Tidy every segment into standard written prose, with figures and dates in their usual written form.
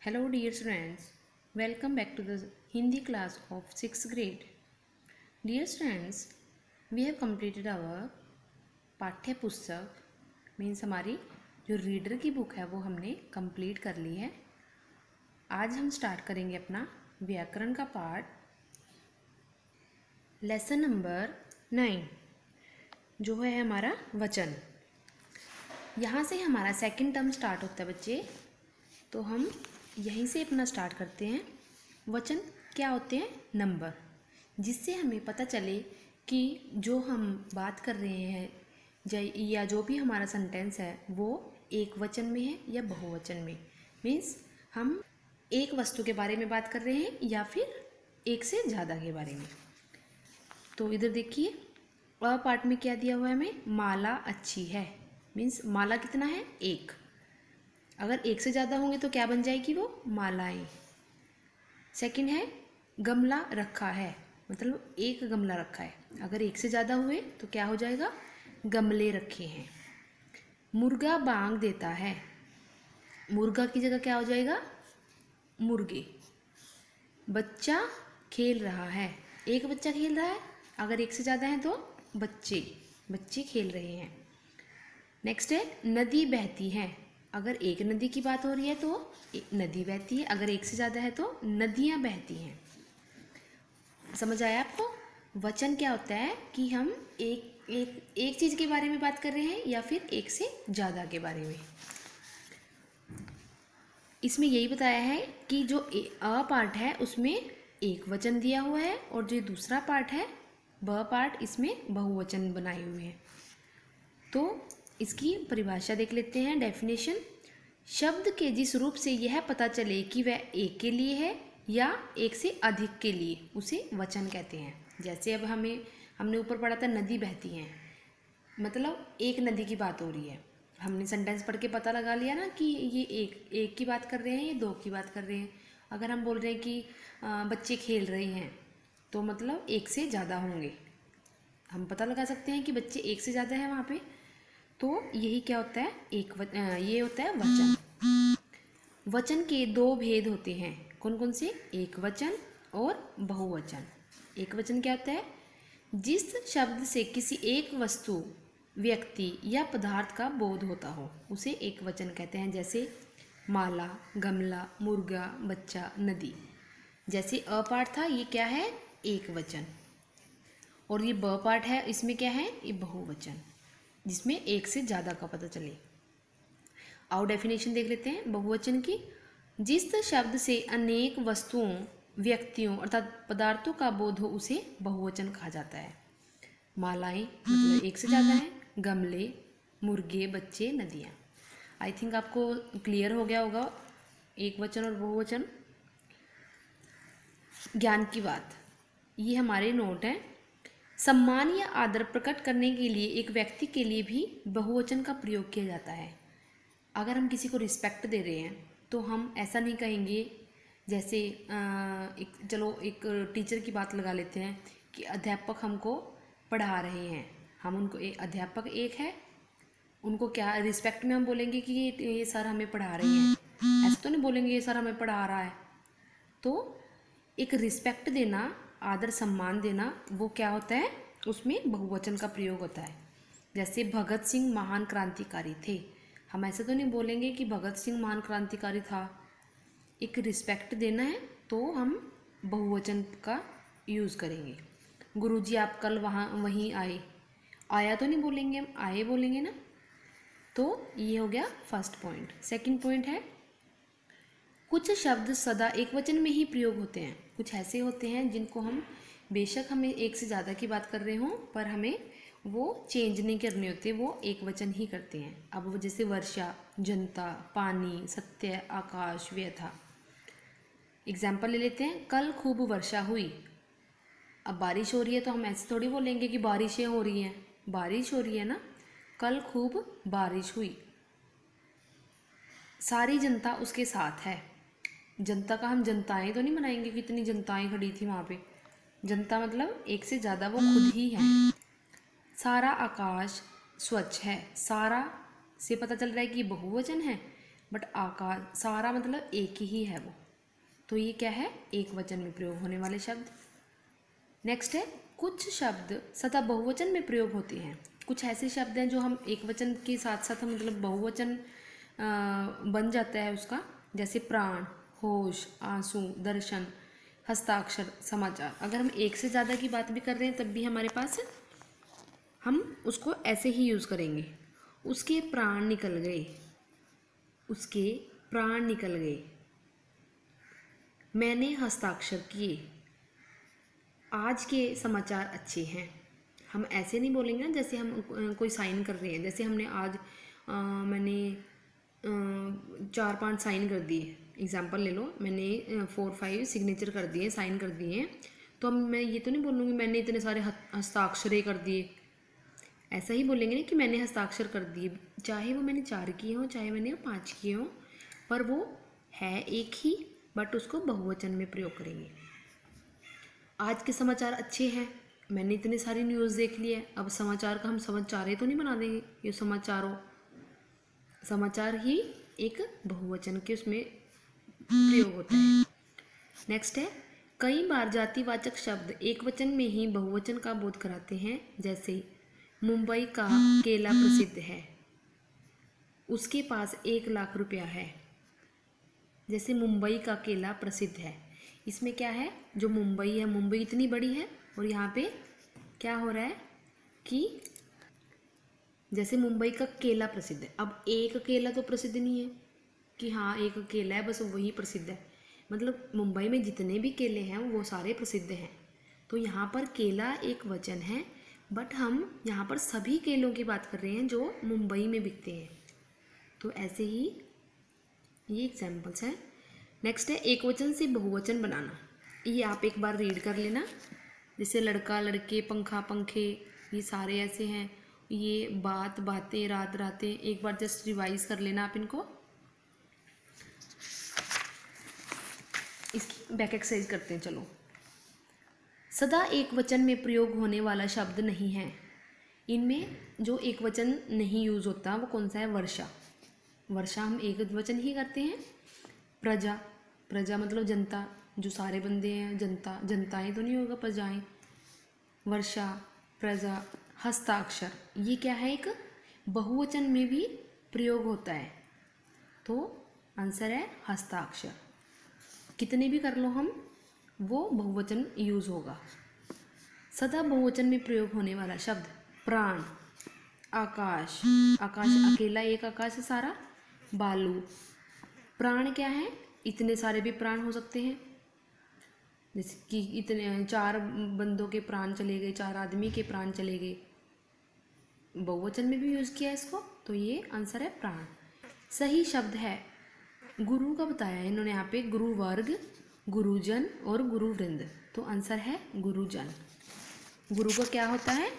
Hello dear students, welcome back to the Hindi class of 6th grade. Dear students, we have completed our पाठ्य पुस्तक means हमारी जो reader की book है वो हमने कंप्लीट कर ली है। आज हम स्टार्ट करेंगे अपना व्याकरण का पार्ट, लेसन नंबर 9 जो है हमारा वचन। यहाँ से हमारा सेकंड टर्म स्टार्ट होता है बच्चे, तो हम यहीं से अपना स्टार्ट करते हैं। वचन क्या होते हैं? नंबर, जिससे हमें पता चले कि जो हम बात कर रहे हैं या जो भी हमारा सेंटेंस है वो एक वचन में है या बहुवचन में। मीन्स हम एक वस्तु के बारे में बात कर रहे हैं या फिर एक से ज़्यादा के बारे में। तो इधर देखिए, अ पार्ट में क्या दिया हुआ है हमें? माला अच्छी है। मीन्स माला कितना है? एक। अगर एक से ज़्यादा होंगे तो क्या बन जाएगी वो? मालाएं। सेकंड है गमला रखा है, मतलब एक गमला रखा है। अगर एक से ज़्यादा हुए तो क्या हो जाएगा? गमले रखे हैं। मुर्गा बांग देता है, मुर्गा की जगह क्या हो जाएगा? मुर्गे। बच्चा खेल रहा है, एक बच्चा खेल रहा है। अगर एक से ज़्यादा है तो बच्चे खेल रहे हैं। नेक्स्ट है नदी बहती है, अगर एक नदी की बात हो रही है तो नदी बहती है, अगर एक से ज़्यादा है तो नदियाँ बहती हैं। समझ आया आपको? वचन क्या होता है कि हम एक चीज़ के बारे में बात कर रहे हैं या फिर एक से ज़्यादा के बारे में। इसमें यही बताया है कि जो अ पार्ट है उसमें एक वचन दिया हुआ है और जो दूसरा पार्ट है ब पार्ट, इसमें बहुवचन बनाए हुए हैं। तो इसकी परिभाषा देख लेते हैं, डेफिनेशन। शब्द के जिस रूप से यह पता चले कि वह एक के लिए है या एक से अधिक के लिए, उसे वचन कहते हैं। जैसे अब हमने ऊपर पढ़ा था नदी बहती है, मतलब एक नदी की बात हो रही है। हमने सेंटेंस पढ़ के पता लगा लिया ना कि ये एक की बात कर रहे हैं, ये दो की बात कर रहे हैं। अगर हम बोल रहे हैं कि बच्चे खेल रहे हैं तो मतलब एक से ज़्यादा होंगे। हम पता लगा सकते हैं कि बच्चे एक से ज़्यादा है वहाँ पे। तो यही क्या होता है? ये होता है वचन। वचन के दो भेद होते हैं, कौन कौन से? एक वचन और बहुवचन। एक वचन क्या होता है? जिस शब्द से किसी एक वस्तु, व्यक्ति या पदार्थ का बोध होता हो उसे एक वचन कहते हैं। जैसे माला, गमला, मुर्गा, बच्चा, नदी। जैसे अ पार्ट था, ये क्या है? एक वचन। और ये ब पार्ट है, इसमें क्या है? ये बहुवचन, जिसमें एक से ज़्यादा का पता चले। आओ डेफिनेशन देख लेते हैं बहुवचन की। जिस शब्द से अनेक वस्तुओं, व्यक्तियों अर्थात पदार्थों का बोध हो उसे बहुवचन कहा जाता है। मालाएं मतलब एक से ज़्यादा है, गमले, मुर्गे, बच्चे, नदियाँ। आई थिंक आपको क्लियर हो गया होगा एक वचन और बहुवचन। ज्ञान की बात, ये हमारे नोट हैं। सम्मान या आदर प्रकट करने के लिए एक व्यक्ति के लिए भी बहुवचन का प्रयोग किया जाता है। अगर हम किसी को रिस्पेक्ट दे रहे हैं तो हम ऐसा नहीं कहेंगे, जैसे एक टीचर की बात लगा लेते हैं कि अध्यापक हमको पढ़ा रहे हैं, हम उनको अध्यापक एक है, उनको क्या रिस्पेक्ट में हम बोलेंगे कि ये सर हमें पढ़ा रहे हैं, ऐसा तो नहीं बोलेंगे ये सर हमें पढ़ा रहा है। तो एक रिस्पेक्ट देना, आदर सम्मान देना, वो क्या होता है? उसमें बहुवचन का प्रयोग होता है। जैसे भगत सिंह महान क्रांतिकारी थे, हम ऐसे तो नहीं बोलेंगे कि भगत सिंह महान क्रांतिकारी था। एक रिस्पेक्ट देना है तो हम बहुवचन का यूज़ करेंगे। गुरुजी आप कल वहीं आए, आया तो नहीं बोलेंगे, हम आए बोलेंगे ना। तो ये हो गया फर्स्ट पॉइंट। सेकंड पॉइंट है कुछ शब्द सदा एक वचन में ही प्रयोग होते हैं। कुछ ऐसे होते हैं जिनको हम बेशक हमें एक से ज़्यादा की बात कर रहे हों पर हमें वो चेंज नहीं करने होते, वो एक वचन ही करते हैं। अब वो जैसे वर्षा, जनता, पानी, सत्य, आकाश, व्यथा। एग्जाम्पल ले लेते हैं, कल खूब वर्षा हुई। अब बारिश हो रही है तो हम ऐसे थोड़ी बोलेंगे कि बारिशें हो रही हैं, बारिश हो रही है ना। कल खूब बारिश हुई। सारी जनता उसके साथ है। जनता का हम जनताएं तो नहीं बनाएंगे, कितनी जनताएं खड़ी थी वहाँ पे। जनता मतलब एक से ज़्यादा, वो खुद ही है। सारा आकाश स्वच्छ है, सारा से पता चल रहा है कि बहुवचन है। बट आकाश सारा मतलब एक ही है वो, तो ये क्या है, एक वचन में प्रयोग होने वाले शब्द। नेक्स्ट है, कुछ शब्द सदा बहुवचन में प्रयोग होते हैं। कुछ ऐसे शब्द हैं जो हम एक वचन के साथ साथ हम मतलब बहुवचन बन जाता है उसका, जैसे प्राण, होश, आंसू, दर्शन, हस्ताक्षर, समाचार। अगर हम एक से ज़्यादा की बात भी कर रहे हैं तब भी हमारे पास हम उसको ऐसे ही यूज़ करेंगे। उसके प्राण निकल गए, उसके प्राण निकल गए, मैंने हस्ताक्षर किए, आज के समाचार अच्छे हैं। हम ऐसे नहीं बोलेंगे ना जैसे हम कोई साइन कर रहे हैं, जैसे हमने आज मैंने 4-5 साइन कर दिए, एग्जाम्पल ले लो, मैंने 4-5 सिग्नेचर कर दिए, साइन कर दिए हैं, तो मैं ये तो नहीं बोलूँगी मैंने इतने सारे हस्ताक्षर कर दिए। ऐसा ही बोलेंगे ना कि मैंने हस्ताक्षर कर दिए, चाहे वो मैंने 4 किए हों चाहे मैंने 5 किए हों, पर वो है एक ही, बट उसको बहुवचन में प्रयोग करेंगे। आज के समाचार अच्छे हैं, मैंने इतने सारी न्यूज़ देख ली है, अब समाचार का हम समाचार तो नहीं बना देंगे, ये समाचारों, समाचार ही एक बहुवचन के उसमें प्रयोग होता है। नेक्स्ट है, कई बार जातिवाचक शब्द एक वचन में ही बहुवचन का बोध कराते हैं, जैसे मुंबई का केला प्रसिद्ध है, उसके पास 1 लाख रुपया है। जैसे मुंबई का केला प्रसिद्ध है, इसमें क्या है, जो मुंबई है, मुंबई इतनी बड़ी है और यहाँ पे क्या हो रहा है कि जैसे मुंबई का केला प्रसिद्ध है, अब एक केला तो प्रसिद्ध नहीं है कि हाँ एक केला है बस वही प्रसिद्ध है, मतलब मुंबई में जितने भी केले हैं वो सारे प्रसिद्ध हैं। तो यहाँ पर केला एक वचन है, बट हम यहाँ पर सभी केलों की बात कर रहे हैं जो मुंबई में बिकते हैं। तो ऐसे ही ये एग्जाम्पल्स हैं। नेक्स्ट है, एक वचन से बहुवचन बनाना। ये आप एक बार रीड कर लेना, जैसे लड़का लड़के, पंखा पंखे, ये सारे ऐसे हैं। ये बात बातें, रात रातें, एक बार जस्ट रिवाइज कर लेना आप इनको। इसकी बैक एक्सरसाइज करते हैं, चलो। सदा एक वचन में प्रयोग होने वाला शब्द नहीं है। इनमें जो एक वचन नहीं यूज होता वो कौन सा है, वर्षा। वर्षा हम एक वचन ही करते हैं। प्रजा, प्रजा मतलब जनता, जो सारे बंदे हैं, जनता, जनताएं तो नहीं होगा, प्रजाएं। वर्षा, प्रजा। हस्ताक्षर, ये क्या है, एक बहुवचन में भी प्रयोग होता है, तो आंसर है हस्ताक्षर। कितने भी कर लो हम, वो बहुवचन यूज होगा। सदा बहुवचन में प्रयोग होने वाला शब्द, प्राण, आकाश, आकाश अकेला एक आकाश है सारा, बालू। प्राण क्या है, इतने सारे भी प्राण हो सकते हैं, जैसे कि इतने 4 बंदों के प्राण चले गए, 4 आदमी के प्राण चले गए, बहुवचन में भी यूज किया है इसको, तो ये आंसर है प्राण। सही शब्द है गुरु का बताया है इन्होंने यहाँ पे, गुरु वर्ग, गुरुजन और गुरुवृंद, तो आंसर है गुरुजन। गुरु का क्या होता है,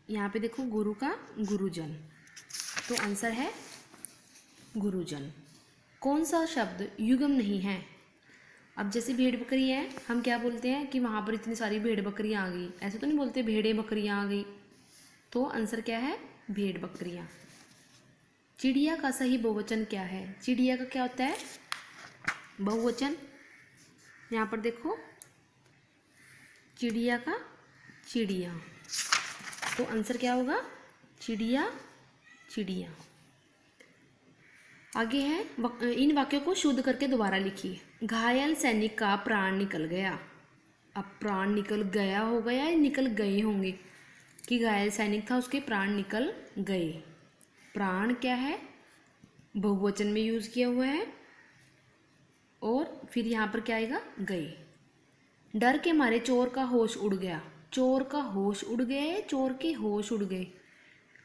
यहाँ पे देखो, गुरु का गुरुजन, तो आंसर है गुरुजन। कौन सा शब्द युग्म नहीं है। अब जैसे भेड़ बकरी है, हम क्या बोलते हैं कि वहाँ पर इतनी सारी भेड़ बकरियाँ आ गई, ऐसे तो नहीं बोलते भेड़े बकरियाँ आ गई, तो आंसर क्या है, भेड़ बकरियाँ। चिड़िया का सही बहुवचन क्या है। चिड़िया का क्या होता है, बहुवचन। यहाँ पर देखो, चिड़िया का चिड़िया, तो आंसर क्या होगा, चिड़िया, चिड़िया। आगे है, इन वाक्यों को शुद्ध करके दोबारा लिखिए। घायल सैनिक का प्राण निकल गया। अब प्राण निकल गया होगा या निकल गए होंगे, कि घायल सैनिक था उसके प्राण निकल गए। प्राण क्या है, बहुवचन में यूज किया हुआ है, और फिर यहाँ पर क्या आएगा, गए। डर के मारे चोर का होश उड़ गया। चोर का होश उड़ गए, चोर के होश उड़ गए,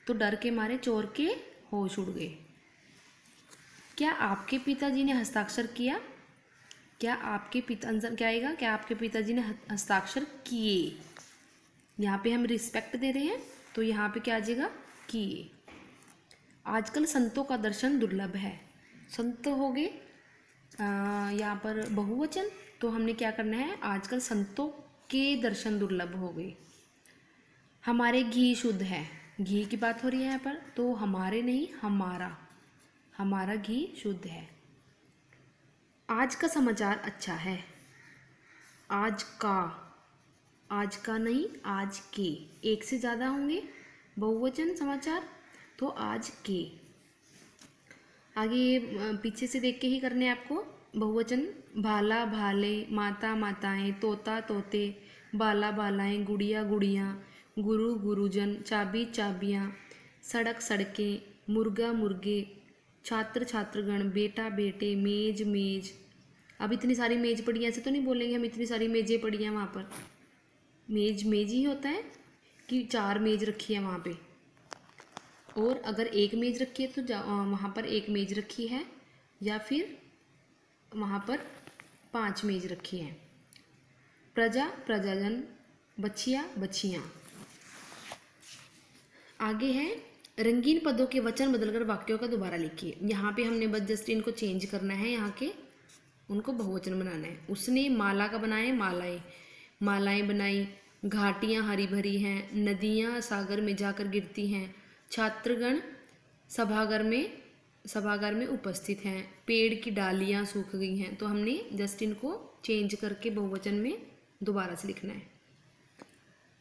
तो डर के मारे चोर के होश उड़ गए। क्या आपके पिताजी ने हस्ताक्षर किया। क्या आपके पिता, आंसर क्या आएगा, क्या आपके पिताजी ने हस्ताक्षर किए। यहाँ पे हम रिस्पेक्ट दे रहे हैं, तो यहाँ पे क्या आ जाएगा, किए। आजकल संतों का दर्शन दुर्लभ है। संत हो गए यहाँ पर बहुवचन, तो हमने क्या करना है, आजकल संतों के दर्शन दुर्लभ हो गए। हमारे घी शुद्ध है। घी की बात हो रही है यहाँ पर, तो हमारे नहीं, हमारा, हमारा घी शुद्ध है। आज का समाचार अच्छा है। आज का नहीं, आज के। एक से ज़्यादा होंगे बहुवचन समाचार, तो आज के। आगे ये पीछे से देख के ही करने हैं आपको। बहुवचन भाला भाले, माता माताएं, तोता तोते, बाला बालाएं, गुड़िया गुड़ियाँ, गुरु गुरुजन, चाबी चाबियाँ, सड़क सड़कें, मुर्गा मुर्गे, छात्र छात्रगण, बेटा बेटे, मेज मेज। अब इतनी सारी मेज पड़ी हैं ऐसे तो नहीं बोलेंगे हम इतनी सारी मेजें पड़ी हैं वहाँ पर। मेज मेज ही होता है कि 4 मेज रखी है वहाँ पे। और अगर एक मेज रखी है तो वहाँ पर एक मेज रखी है, या फिर वहाँ पर 5 मेज रखी हैं। प्रजा प्रजाजन, बच्चियाँ बच्चियाँ। आगे है रंगीन पदों के वचन बदलकर वाक्यों का दोबारा लिखिए। यहाँ पे हमने बस जस्ट इनको चेंज करना है, यहाँ के उनको बहुवचन बनाना है। उसने माला का बनाए मालाएं, मालाएं बनाई। घाटियाँ हरी भरी हैं, नदियाँ सागर में जाकर गिरती हैं। छात्रगण सभागार में उपस्थित हैं। पेड़ की डालियाँ सूख गई हैं। तो हमने जस्ट इनको चेंज करके बहुवचन में दोबारा से लिखना है।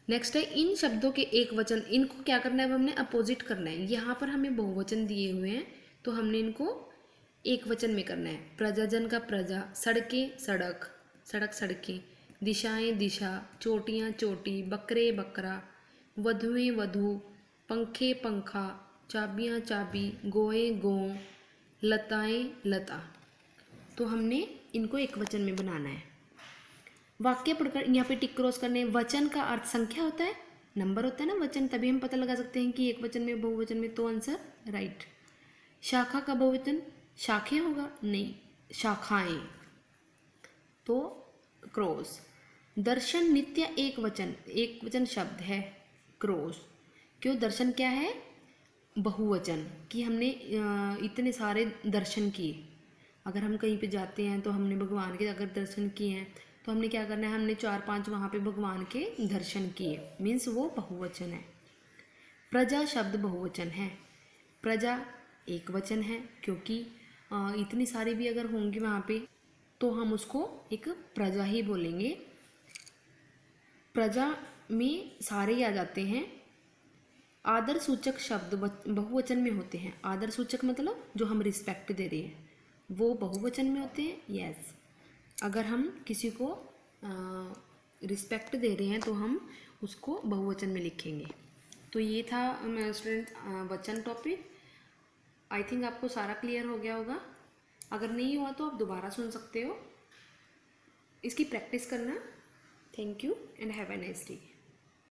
नेक्स्ट है इन शब्दों के एक वचन, इनको क्या करना है, हमने अपोजिट करना है। यहाँ पर हमें बहुवचन दिए हुए हैं तो हमने इनको एक वचन में करना है। प्रजाजन का प्रजा, सड़कें सड़क, सड़क सड़कें, दिशाएं दिशा, चोटियाँ चोटी, बकरे बकरा, वधुएं वधु, पंखे पंखा, चाबियाँ चाबी, गोए गों, लताएं लता। तो हमने इनको एक वचन में बनाना है। वाक्य पढ़कर यहाँ पे टिक क्रॉस करने। वचन का अर्थ संख्या होता है, नंबर होता है ना वचन, तभी हम पता लगा सकते हैं कि एक वचन में बहुवचन में, तो आंसर राइट। शाखा का बहुवचन शाखें होगा, नहीं शाखाएं, तो क्रॉस। दर्शन नित्य एक वचन शब्द है, क्रॉस। क्यों, दर्शन क्या है, बहुवचन, कि हमने इतने सारे दर्शन किए। अगर हम कहीं पे जाते हैं तो हमने भगवान के अगर दर्शन किए हैं तो हमने क्या करना है, हमने 4-5 वहाँ पे भगवान के दर्शन किए, मीन्स वो बहुवचन है। प्रजा शब्द बहुवचन है, प्रजा एक वचन है, क्योंकि इतनी सारी भी अगर होंगी वहाँ पे तो हम उसको एक प्रजा ही बोलेंगे। प्रजा में सारे ही आ जाते हैं। आदर सूचक शब्द बहुवचन में होते हैं। आदर सूचक मतलब जो हम रिस्पेक्ट दे रहे हैं वो बहुवचन में होते हैं। यस, अगर हम किसी को रिस्पेक्ट दे रहे हैं तो हम उसको बहुवचन में लिखेंगे। तो ये था स्टूडेंट वचन टॉपिक। आई थिंक आपको सारा क्लियर हो गया होगा। अगर नहीं हुआ तो आप दोबारा सुन सकते हो, इसकी प्रैक्टिस करना। Thank you and have a nice day.